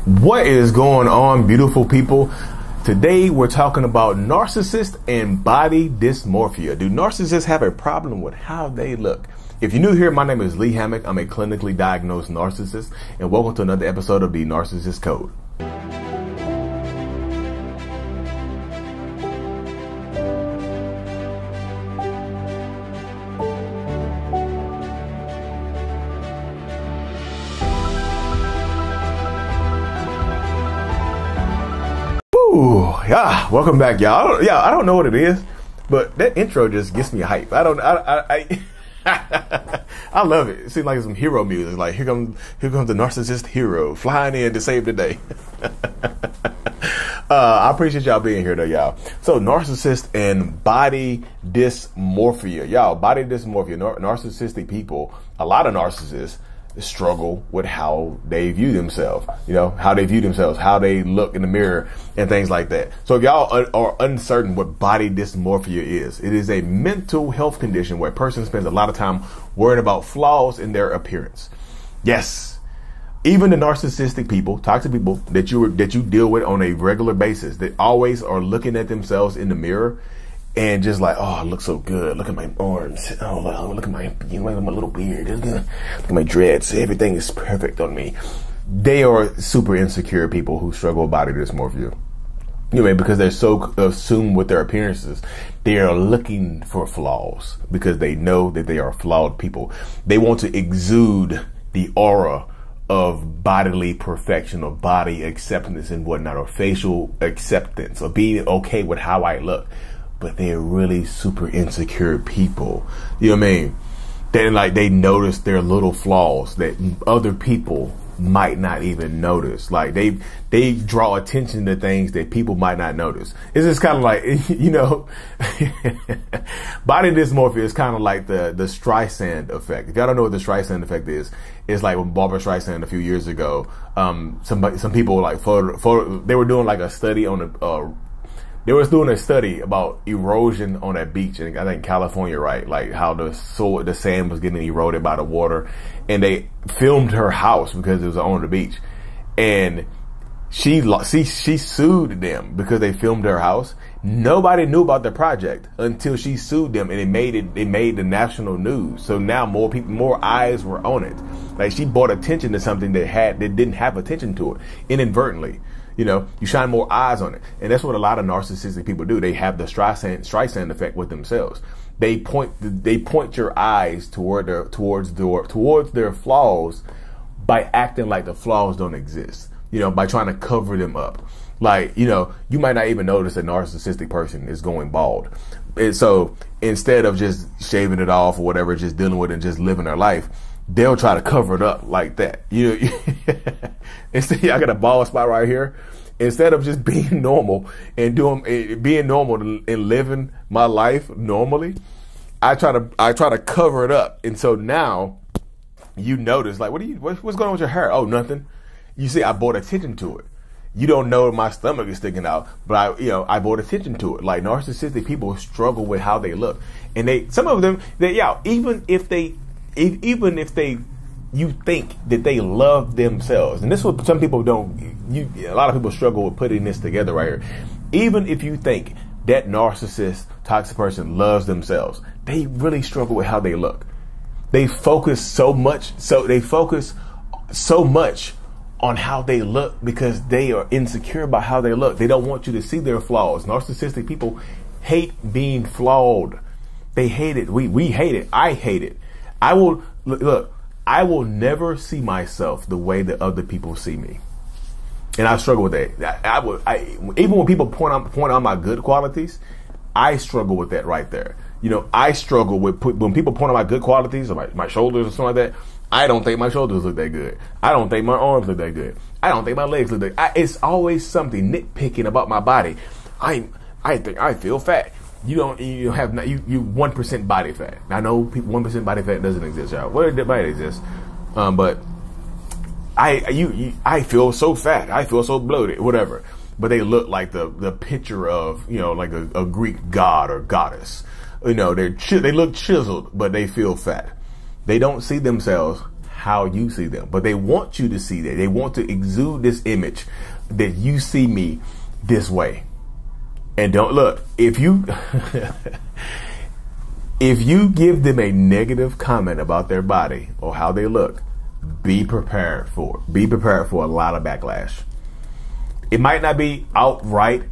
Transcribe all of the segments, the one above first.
What is going on, beautiful people? Today we're talking about narcissists and body dysmorphia. Do narcissists have a problem with how they look? If you're new here, my name is Lee Hammock. I'm a clinically diagnosed narcissist, and welcome to another episode of the Narcissist Code. Yeah, welcome back, y'all. I don't know what it is, but that intro just gets me hype. I love it. It seems like some hero music. Like here comes the narcissist hero flying in to save the day. I appreciate y'all being here though, y'all. So narcissist and body dysmorphia. Y'all, body dysmorphia, narcissistic people, a lot of narcissists struggle with how they view themselves, how they look in the mirror and things like that. So if y'all are uncertain what body dysmorphia is, it is a mental health condition where a person spends a lot of time worrying about flaws in their appearance. Yes, even the narcissistic people, toxic people that you deal with on a regular basis, that always are looking at themselves in the mirror and just like, oh, I look so good. Look at my arms. Oh, look at my little beard. Look at my dreads. Everything is perfect on me. They are super insecure people who struggle with body dysmorphia. Because they're so consumed with their appearances, they are looking for flaws because they know that they are flawed people. They want to exude the aura of bodily perfection or body acceptance and whatnot, or facial acceptance, or being okay with how I look. But they're really super insecure people. You know what I mean? They notice their little flaws that other people might not even notice. Like they draw attention to things that people might not notice. It's just kind of like, body dysmorphia is kind of like the Streisand effect. If y'all don't know what the Streisand effect is, it's like when Barbara Streisand a few years ago, some people like they were doing like a study on They was doing a study about erosion on that beach, and I think California, right? Like how the sand was getting eroded by the water, and they filmed her house because it was on the beach, and she sued them because they filmed her house. Nobody knew about the project until she sued them, and they made the national news. So now more eyes were on it. Like she brought attention to something that didn't have attention to it inadvertently. You shine more eyes on it. And that's what a lot of narcissistic people do. They have the Streisand effect with themselves. They point your eyes towards their flaws by acting like the flaws don't exist. By trying to cover them up. Like, you might not even notice a narcissistic person is going bald. And so instead of just shaving it off or whatever, just dealing with it and just living their life, they'll try to cover it up like that. Instead, I got a bald spot right here. Instead of just being normal and being normal and living my life normally, I try to cover it up. And so now you notice, like, what's going on with your hair? Oh, nothing. You see, I brought attention to it. You don't know my stomach is sticking out, but I brought attention to it. Like narcissistic people struggle with how they look, and some of them, even if you think that they love themselves, and this is what some people don't. A lot of people struggle with putting this together right here. Even if you think that narcissist, toxic person loves themselves, they really struggle with how they look. They focus so much on how they look because they are insecure about how they look. They don't want you to see their flaws. Narcissistic people hate being flawed. They hate it. We hate it. I hate it. I will never see myself the way that other people see me. And I struggle with that. Even when people point out my good qualities, I struggle with that right there. I struggle with when people point out my good qualities or my shoulders or something like that. I don't think my shoulders look that good. I don't think my arms look that good. I don't think my legs look that good. It's always something nitpicking about my body. I think I feel fat. You 1% body fat. I know 1% body fat doesn't exist, y'all. Well, it might exist, but I feel so fat. I feel so bloated, whatever. But they look like the picture of like a Greek god or goddess. They look chiseled, but they feel fat. They don't see themselves how you see them, but they want you to see that. They want to exude this image that you see me this way. And don't look, if you if you give them a negative comment about their body or how they look, be prepared for it. Be prepared for a lot of backlash. It might not be outright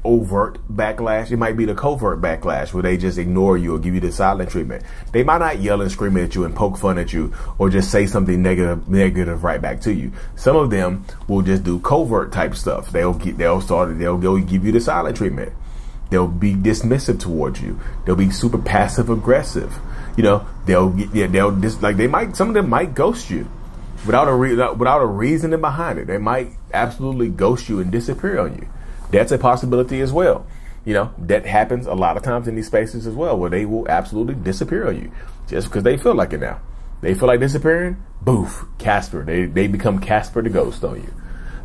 overt backlash. It might be the covert backlash where they just ignore you or give you the silent treatment. They might not yell and scream at you and poke fun at you or just say something negative right back to you. Some of them will just do covert type stuff. They'll give you the silent treatment. They'll be dismissive towards you. They'll be super passive aggressive. Some of them might ghost you without a reasoning behind it. They might absolutely ghost you and disappear on you. That's a possibility as well. That happens a lot of times in these spaces as well, where they will absolutely disappear on you just because they feel like it now. They feel like disappearing, boof, Casper. They become Casper the ghost on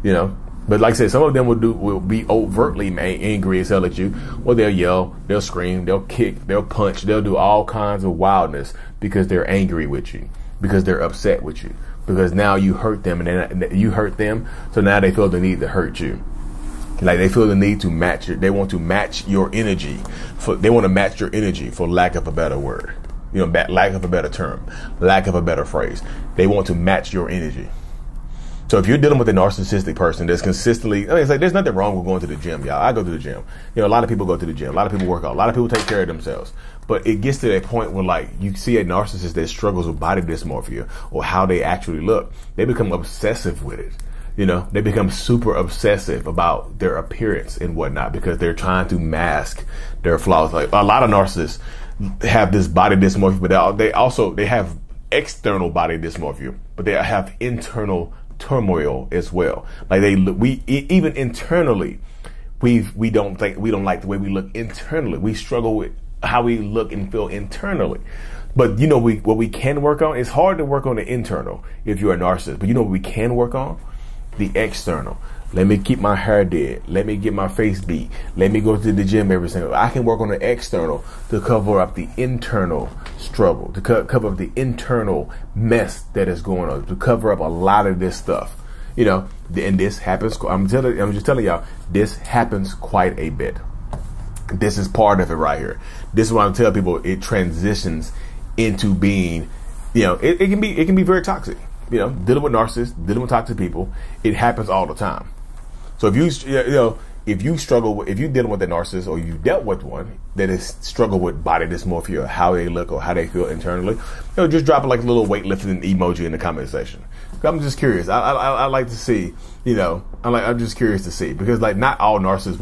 you. But like I said, some of them will be overtly angry as hell at you. Well, they'll yell, they'll scream, they'll kick, they'll punch, they'll do all kinds of wildness because they're angry with you, because they're upset with you, because now you hurt them and you hurt them, so now they feel the need to hurt you. Like they feel the need to match it. They want to match your energy. They want to match your energy, for lack of a better word, lack of a better term, lack of a better phrase. They want to match your energy. So if you're dealing with a narcissistic person that's consistently, it's like there's nothing wrong with going to the gym, y'all. I go to the gym. A lot of people go to the gym. A lot of people work out. A lot of people take care of themselves. But it gets to that point where, like, you see a narcissist that struggles with body dysmorphia or how they actually look. They become obsessive with it. They become super obsessive about their appearance and whatnot because they're trying to mask their flaws. Like a lot of narcissists have this body dysmorphia, but they have external body dysmorphia, but they have internal turmoil as well. Like even internally, we don't like the way we look internally. We struggle with how we look and feel internally. But what we can work on, it's hard to work on the internal if you're a narcissist, but what we can work on? The external. Let me keep my hair dead. Let me get my face beat. Let me go to the gym every single day. I can work on the external to cover up the internal struggle, to cover up the internal mess that is going on, to cover up a lot of this stuff. And this happens. I'm just telling y'all, this happens quite a bit. This is part of it right here. This is what I'm telling people. It transitions into being, it can be very toxic. Dealing with narcissists, dealing with toxic people, it happens all the time. So if you're dealing with a narcissist or you dealt with one that has struggled with body dysmorphia, or how they look or how they feel internally, just drop like a little weightlifting emoji in the comment section. I'm just curious. I like to see, I'm just curious to see, because like not all narcissists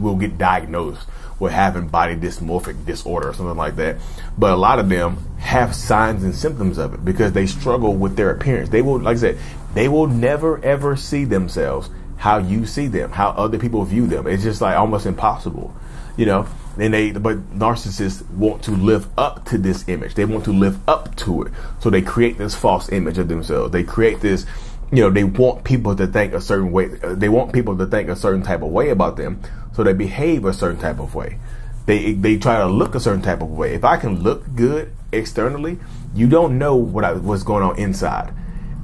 will get diagnosed with having body dysmorphic disorder or something like that. But a lot of them have signs and symptoms of it because they struggle with their appearance. They will, like I said, they will never ever see themselves how you see them, how other people view them. It's just like almost impossible, but narcissists want to live up to this image. They want to live up to it. So they create this false image of themselves. They create this, they want people to think a certain way. They want people to think a certain type of way about them. So they behave a certain type of way. They try to look a certain type of way. If I can look good externally, you don't know what's going on inside.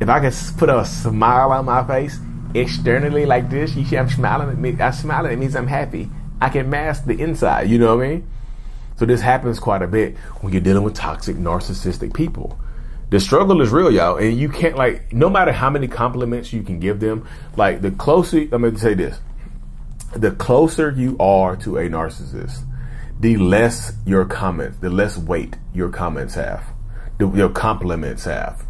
If I can put a smile on my face externally like this, you see I'm smiling at me. I'm smiling, it means I'm happy. I can mask the inside, you know what I mean? So this happens quite a bit when you're dealing with toxic, narcissistic people. The struggle is real, y'all, and you can't, like, no matter how many compliments you can give them, like, the closer, I'm going to say this, the closer you are to a narcissist, the less your comments, the less weight your comments have, your compliments have.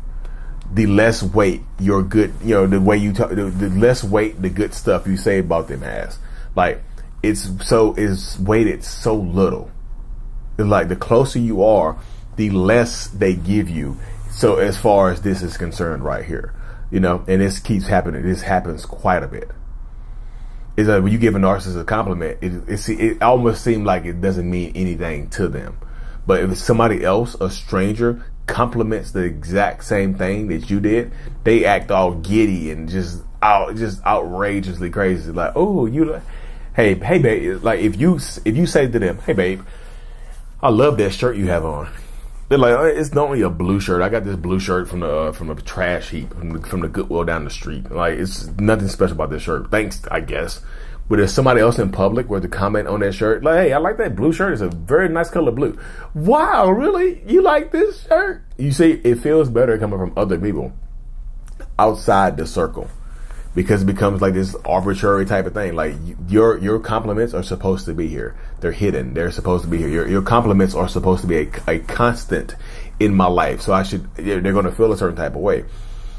The less weight your good, the way you talk, the less weight the good stuff you say about them has. Like, it's weighted so little. It's like the closer you are, the less they give you. So as far as this is concerned right here, and this keeps happening. This happens quite a bit. It's like when you give a narcissist a compliment, it almost seems like it doesn't mean anything to them. But if it's somebody else, a stranger, compliments the exact same thing that you did, they act all giddy and just outrageously crazy. Like, oh, hey babe. Like if you say to them, hey babe, I love that shirt you have on. They're like, oh, it's only a blue shirt. I got this blue shirt from the trash heap, from the Goodwill down the street. Like, it's nothing special about this shirt. Thanks, I guess. But there's somebody else in public where to comment on that shirt, like, hey, I like that blue shirt. It's a very nice color blue. Wow, really? You like this shirt? You see, it feels better coming from other people outside the circle, because it becomes like this arbitrary type of thing. Like, your compliments are supposed to be here. They're hidden. They're supposed to be here. Your compliments are supposed to be a constant in my life. So they're going to feel a certain type of way.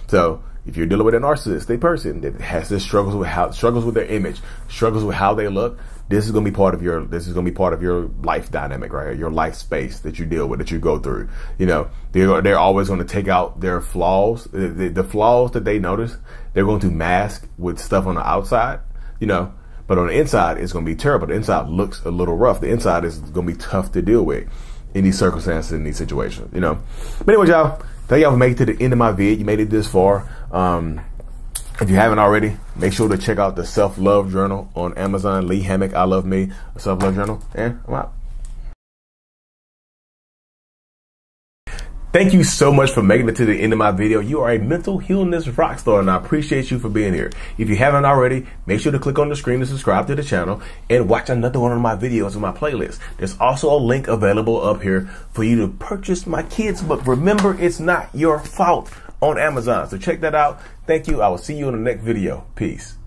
So if you're dealing with a narcissistic person that has this struggles with their image, struggles with how they look, this is going to be part of your life dynamic, right? Your life space that you deal with, that you go through. You know, they're always going to take out their flaws, the flaws that they notice. They're going to mask with stuff on the outside, you know, but on the inside, it's going to be terrible. The inside looks a little rough. The inside is going to be tough to deal with in these circumstances, in these situations, you know. But anyway, y'all, thank y'all for making it to the end of my vid. You made it this far. If you haven't already, make sure to check out the Self-Love Journal on Amazon. Lee Hammock, I Love Me, a Self-Love Journal. And I'm out. Thank you so much for making it to the end of my video. You are a mental healness rock star, and I appreciate you for being here. If you haven't already, make sure to click on the screen to subscribe to the channel and watch another one of my videos in my playlist. There's also a link available up here for you to purchase my kids' book, Remember It's Not Your Fault, on Amazon. So check that out. Thank you. I will see you in the next video. Peace.